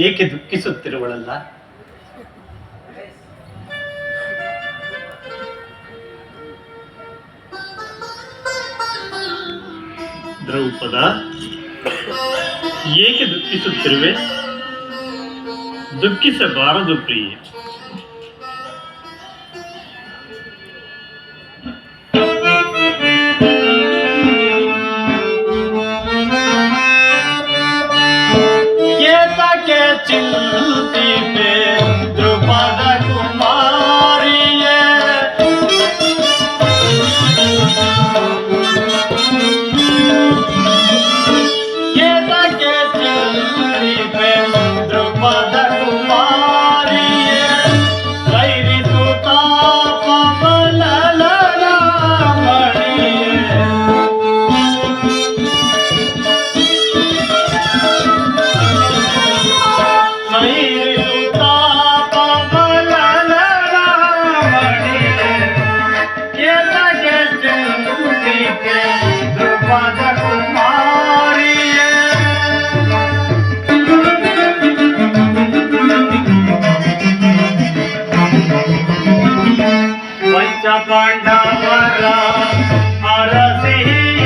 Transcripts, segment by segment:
ಏಕೆ ದುಃಖಿಸುತ್ತಿರುವಳಲ್ಲ? ದ್ರೌಪದ, ಏಕೆ ದುಃಖಿಸುತ್ತಿರುವೆ? ದುಃಖಿಸಬಾರದು ಪ್ರಿಯೆ. ಚಿಂತಿಪೆ ದ್ರುಪದ ಕುಮಾರಿಯೇ, ಏತಕ್ಕೆ ಚಿಂತಿಪೆ ದ್ರುಪದ ಕುಮಾರಿಯೇ, ವೈರಿಸುತ್ತಾ ಪವನಲನ ಮಣಿಯೇ. ಪಾಂಡವರ ಅರಸಿ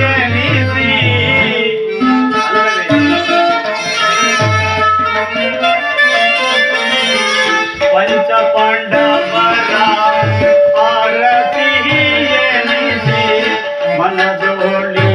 ಎನಿಸಿ ಪಂಚ ಪಾಂಡವರ ಅರಸಿ ಎನಿಸಿ ಮನದೋಳಿ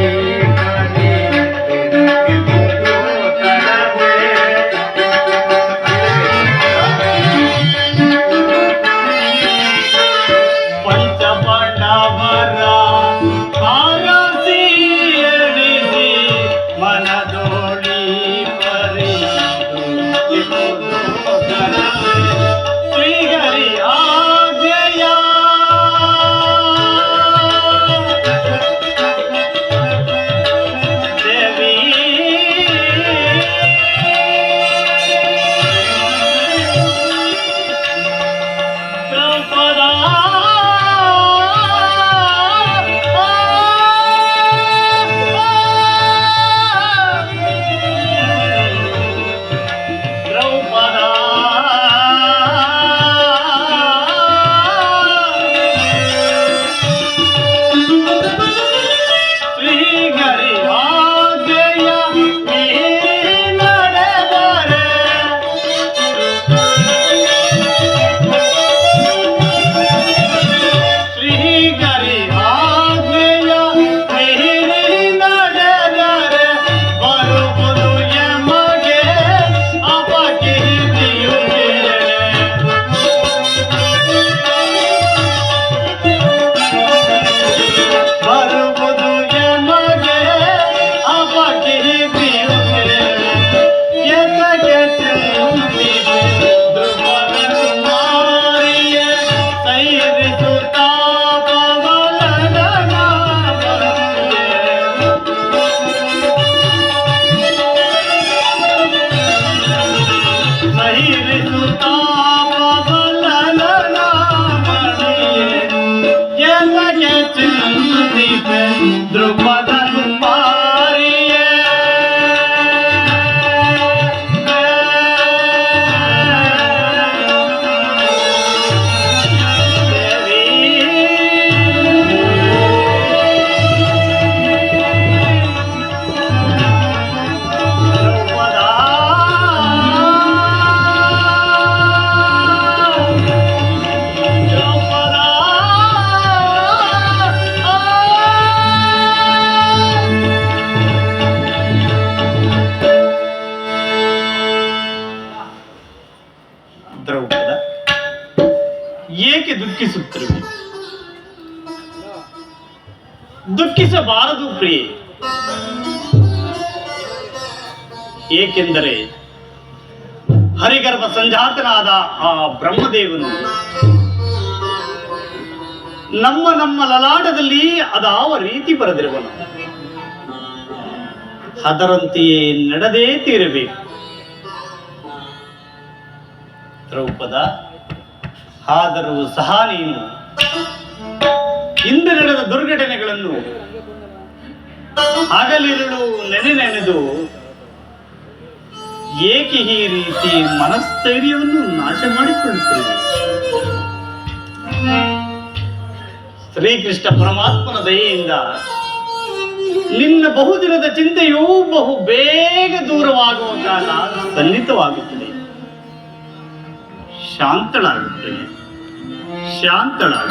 ದ್ರುಪದ ಕುಮಾರಿಯೇ. ದ್ರೌಪದ, ಏಕೆ ದುಃಖಿಸುತ್ತಿರುವೆ? ದುಃಖಿಸಬಾರದು ಪ್ರಿಯೆ. ಏಕೆಂದರೆ ಹರಿಗರ್ಭ ಸಂಜಾತನಾದ ಆ ಬ್ರಹ್ಮದೇವನು ನಮ್ಮ ಲಲಾಟದಲ್ಲಿ ಅದಾವ ರೀತಿ ಬರೆದಿರುವನು, ಅದರಂತೆಯೇ ನಡೆದೇ ತೀರಬೇಕು. ದ್ರೌಪದ, ಆದರೂ ಸಹ ನೀನು ಹಿಂದೆ ನಡೆದ ದುರ್ಘಟನೆಗಳನ್ನು ಹಗಲಿರುಳು ನೆನೆದು ಏಕೆ ಈ ರೀತಿ ಮನಸ್ಥೈರ್ಯವನ್ನು ನಾಶ ಮಾಡಿಕೊಳ್ಳುತ್ತೇವೆ? ಶ್ರೀಕೃಷ್ಣ ಪರಮಾತ್ಮನ ದಯೆಯಿಂದ ನಿನ್ನ ಬಹುದಿನದ ಚಿಂತೆಯೂ ಬಹು ಬೇಗ ದೂರವಾಗುವ ಕಾಲ ಸನ್ನಿಹಿತವಾಗುತ್ತದೆ. ಶಾಂತಳಾಗುತ್ತೇನೆ, ಶಾಂತಳಾಗ.